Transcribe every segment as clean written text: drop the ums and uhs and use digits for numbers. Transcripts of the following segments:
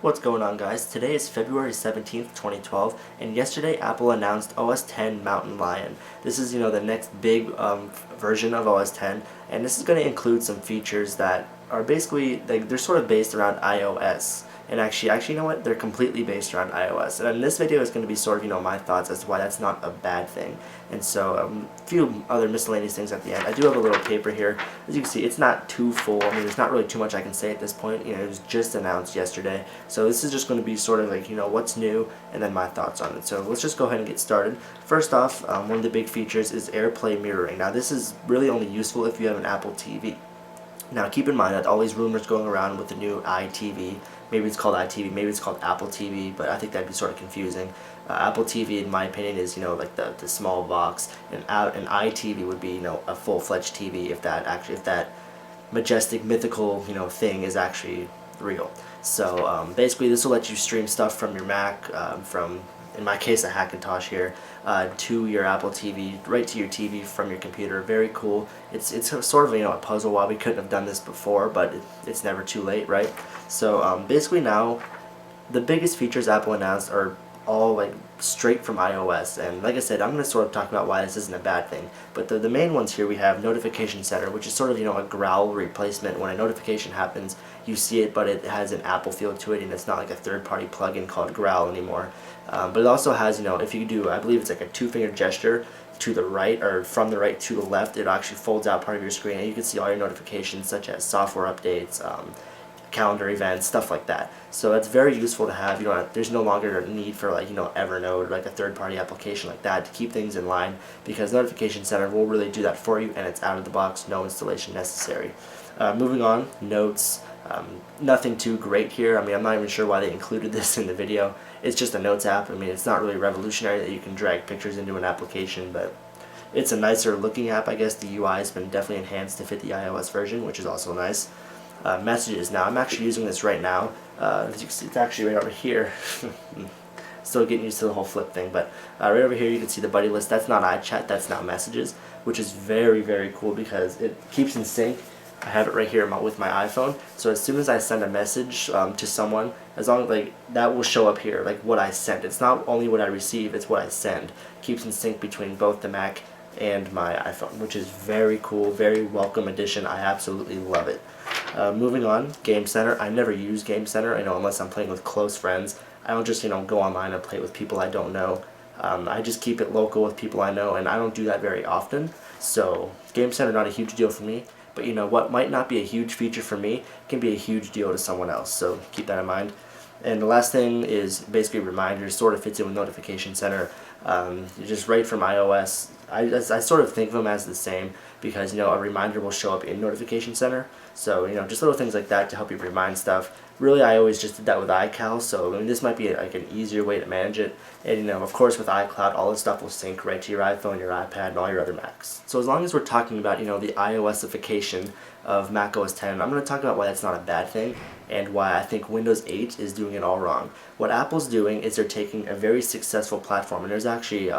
What's going on, guys? Today is February 17th, 2012, and yesterday Apple announced OS X Mountain Lion. This is, the next big version of OS X, and this is going to include some features that are basically, they're sort of based around iOS. And actually, you know what? They're completely based around iOS. And in this video is going to be sort of, my thoughts as to why that's not a bad thing. And so, a few other miscellaneous things at the end. I do have a little paper here. As you can see, it's not too full. I mean, there's not really too much I can say at this point. It was just announced yesterday. So this is just going to be sort of like, what's new, and then my thoughts on it. So let's just go ahead and get started. First off, one of the big features is AirPlay mirroring. Now, this is really only useful if you have an Apple TV. Now keep in mind that all these rumors going around with the new iTV, maybe it's called iTV, maybe it's called Apple TV, but I think that'd be sort of confusing. Apple TV, in my opinion, is like the small box, and an iTV would be a full-fledged TV if that majestic, mythical thing is actually real. So basically, this will let you stream stuff from your Mac, from, in my case, a Hackintosh here, to your Apple TV, right to your TV from your computer. Very cool. It's sort of a puzzle why we couldn't have done this before, but it's never too late, right? So basically now, the biggest features Apple announced are all like straight from iOS, and like I said, I'm going to sort of talk about why this isn't a bad thing. But the main ones here, we have Notification Center, which is sort of a Growl replacement. When a notification happens, you see it, but it has an Apple feel to it, and it's not like a third-party plugin called Growl anymore. But it also has, if you do, I believe it's like a two-finger gesture to the right, or from the right to the left, it actually folds out part of your screen, and you can see all your notifications, such as software updates, calendar events, stuff like that. So it's very useful to have. There's no longer a need for Evernote or like a third-party application like that to keep things in line, because Notification Center will really do that for you, and it's out of the box, no installation necessary. Moving on, Notes. Nothing too great here. I mean, I'm not even sure why they included this in the video. It's just a Notes app. I mean, it's not really revolutionary that you can drag pictures into an application, but it's a nicer looking app. I guess the UI has been definitely enhanced to fit the iOS version, which is also nice. Messages. Now, I'm actually using this right now. As you can see, it's actually right over here. Still getting used to the whole flip thing, but right over here you can see the buddy list. That's not iChat, that's now Messages, which is very, very cool because it keeps in sync. I have it right here with my iPhone, so as soon as I send a message to someone, as long as that will show up here, like what I sent. It's not only what I receive, it's what I send. Keeps in sync between both the Mac and my iPhone, which is very cool, very welcome addition. I absolutely love it. Moving on, Game Center. I never use Game Center, unless I'm playing with close friends. I don't just go online and play with people I don't know. I just keep it local with people I know, and I don't do that very often. So Game Center, not a huge deal for me. But what might not be a huge feature for me can be a huge deal to someone else. So keep that in mind. And the last thing is basically reminders. Sort of fits in with Notification Center. Just right from iOS. I sort of think of them as the same because a reminder will show up in Notification Center. So just little things like that to help you remind stuff. Really, I always just did that with iCal, so this might be like an easier way to manage it. And of course, with iCloud, all this stuff will sync right to your iPhone, your iPad, and all your other Macs. So as long as we're talking about the iOSification of macOS X, I'm going to talk about why that's not a bad thing and why I think Windows 8 is doing it all wrong. What Apple's doing is they're taking a very successful platform, and there's actually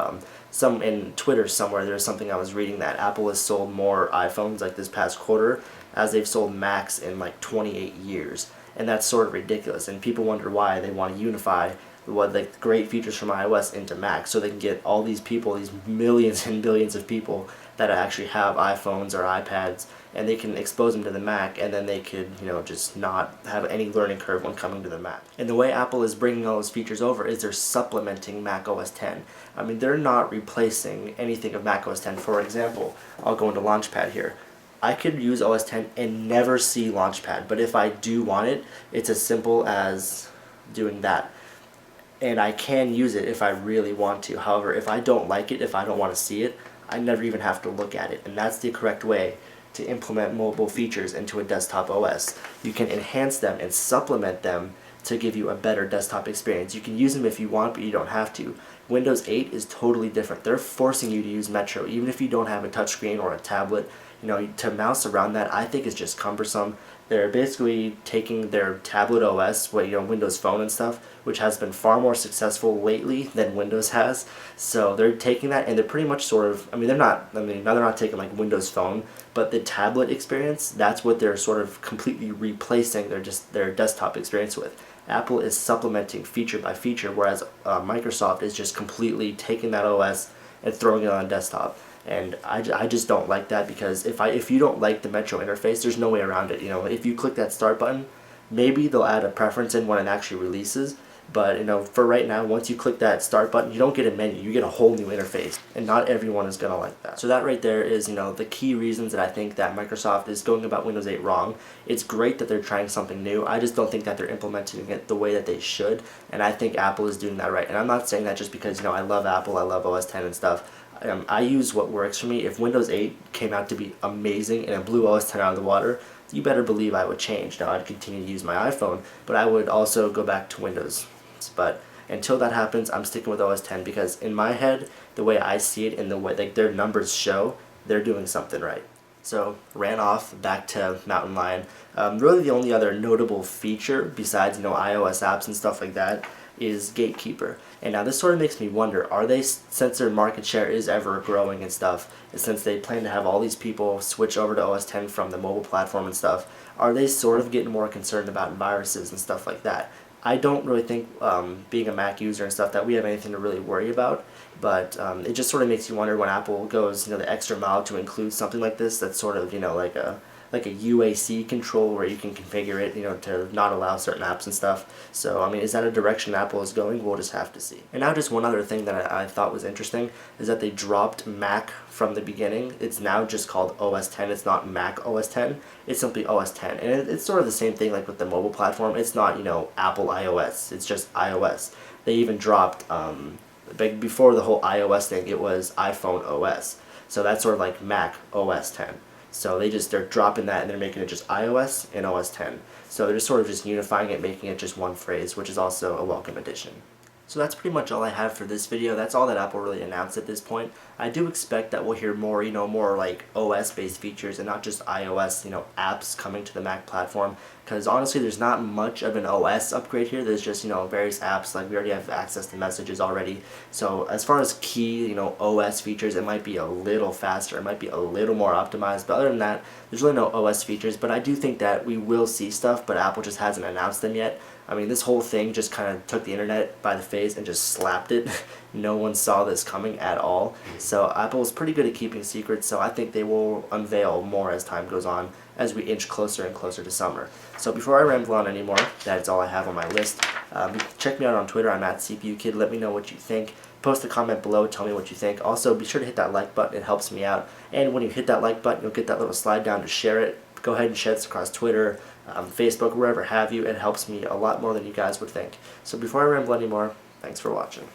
some in Twitter somewhere. There's something I was reading that Apple has sold more iPhones like this past quarter as they've sold Macs in like 28 years. And that's sort of ridiculous, and people wonder why. They want to unify the great features from iOS into Mac so they can get all these people, these millions and billions of people that actually have iPhones or iPads, and they can expose them to the Mac, and then they could just not have any learning curve when coming to the Mac. And the way Apple is bringing all those features over is they're supplementing Mac OS X. I mean, they're not replacing anything of Mac OS X. For example, I'll go into Launchpad here. I could use OS X and never see Launchpad, but if I do want it, it's as simple as doing that. And I can use it if I really want to. However, if I don't like it, if I don't want to see it, I never even have to look at it. And that's the correct way to implement mobile features into a desktop OS. You can enhance them and supplement them to give you a better desktop experience. You can use them if you want, but you don't have to. Windows 8 is totally different. They're forcing you to use Metro. Even if you don't have a touchscreen or a tablet, to mouse around that, I think is just cumbersome. They're basically taking their tablet OS, Windows Phone and stuff, which has been far more successful lately than Windows has. So they're taking that and they're pretty much sort of, now they're not taking like Windows Phone, but the tablet experience, that's what they're sort of completely replacing their desktop experience with. Apple is supplementing feature by feature, whereas Microsoft is just completely taking that OS and throwing it on desktop. And I just don't like that, because if you don't like the Metro interface, there's no way around it. If you click that start button, maybe they'll add a preference in when it actually releases. But for right now, once you click that start button, you don't get a menu, you get a whole new interface, and not everyone is gonna like that. So that right there is the key reasons that I think that Microsoft is going about Windows 8 wrong. It's great that they're trying something new. I just don't think that they're implementing it the way that they should, and I think Apple is doing that right. And I'm not saying that just because I love Apple, I love OS 10 and stuff. I use what works for me. If Windows 8 came out to be amazing and it blew OS 10 out of the water, you better believe I would change. Now, I'd continue to use my iPhone, but I would also go back to Windows. But until that happens, I'm sticking with OS 10, because in my head, the way I see it and the way their numbers show, they're doing something right. So, ran off, back to Mountain Lion. Really the only other notable feature besides iOS apps and stuff like that is Gatekeeper. And now this sort of makes me wonder, since their market share is ever growing and stuff, and since they plan to have all these people switch over to OS 10 from the mobile platform and stuff, are they sort of getting more concerned about viruses and stuff like that? I don't really think, being a Mac user and stuff, that we have anything to really worry about, but it just sort of makes you wonder when Apple goes the extra mile to include something like this that's sort of like a UAC control where you can configure it, to not allow certain apps and stuff. So, is that a direction Apple is going? We'll just have to see. And now just one other thing that I thought was interesting is that they dropped Mac from the beginning. It's now just called OS 10. It's not Mac OS 10. It's simply OS 10. And it's sort of the same thing like with the mobile platform. It's not, Apple iOS. It's just iOS. They even dropped, before the whole iOS thing, it was iPhone OS. So that's sort of like Mac OS 10. So they're dropping that and they're making it just iOS and OS 10. So they're just sort of just unifying it, making it just one phrase, which is also a welcome addition. So that's pretty much all I have for this video. That's all that Apple really announced at this point. I do expect that we'll hear more, more like OS-based features and not just iOS, apps coming to the Mac platform. Because honestly, there's not much of an OS upgrade here. There's just, various apps, like we already have access to messages already. So as far as key, OS features, it might be a little faster. It might be a little more optimized. But other than that, there's really no OS features. But I do think that we will see stuff, but Apple just hasn't announced them yet. This whole thing just kind of took the internet by the face and just slapped it. No one saw this coming at all. So Apple is pretty good at keeping secrets, so I think they will unveil more as time goes on, as we inch closer and closer to summer. So before I ramble on anymore, that's all I have on my list. Check me out on Twitter. I'm at CPUKid. Let me know what you think. Post a comment below, tell me what you think. Also, be sure to hit that like button. It helps me out. And when you hit that like button, you'll get that little slide down to share it. Go ahead and share this across Twitter, Facebook, wherever have you. It helps me a lot more than you guys would think. So before I ramble anymore, thanks for watching.